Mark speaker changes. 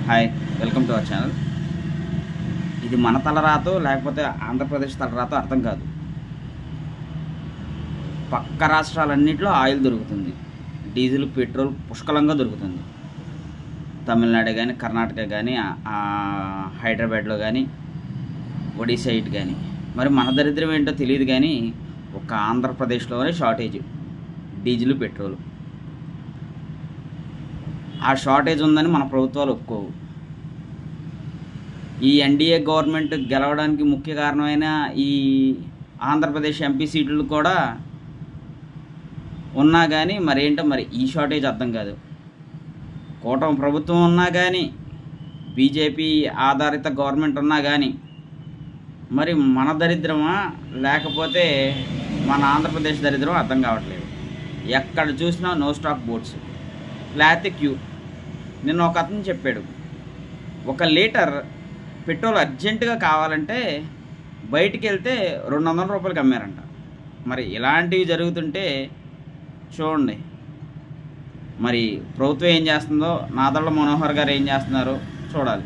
Speaker 1: Hi, welcome to our channel. ఇది మన తలరాతో లేకపోతే ఆంధ్రప్రదేశ్ తలరాతో అర్థం కాదు. పక్క రాష్ట్రాలన్నింటిలో ఆయిల్ దొరుకుతుంది, డీజిల్, పెట్రోల్ పుష్కలంగా దొరుకుతుంది. తమిళనాడు కానీ, కర్ణాటక కానీ, హైదరాబాద్లో కానీ, ఒడిశా ఇటు కానీ. మరి మన దరిద్రం ఏంటో తెలియదు కానీ ఒక ఆంధ్రప్రదేశ్లోనే షార్టేజ్ డీజిల్, పెట్రోల్. ఆ షార్టేజ్ ఉందని మన ప్రభుత్వాలు ఒప్పుకోవు. ఈ ఎన్డీఏ గవర్నమెంట్ గెలవడానికి ముఖ్య కారణమైన ఈ ఆంధ్రప్రదేశ్ ఎంపీ సీట్లు కూడా ఉన్నా కానీ మరేంటో మరి ఈ షార్టేజ్ అర్థం కాదు. కూటమి ప్రభుత్వం ఉన్నా కానీ, బీజేపీ ఆధారిత గవర్నమెంట్ ఉన్నా కానీ మరి మన దరిద్రమా లేకపోతే మన ఆంధ్రప్రదేశ్ దరిద్రం అర్థం కావట్లేదు. ఎక్కడ చూసినా నో స్టాక్ బోర్డ్స్, లేకపోతే క్యూ. నిన్న ఒక అతను చెప్పాడు, 1 లీటర్ పెట్రోల్ అర్జెంటుగా కావాలంటే బయటికి వెళ్తే 200 రూపాయలకి అమ్మారంట. మరి ఇలాంటివి జరుగుతుంటే చూడండి మరి ప్రభుత్వం ఏం చేస్తుందో, నాదళ్ల మనోహర్ గారు ఏం చేస్తున్నారో చూడాలి.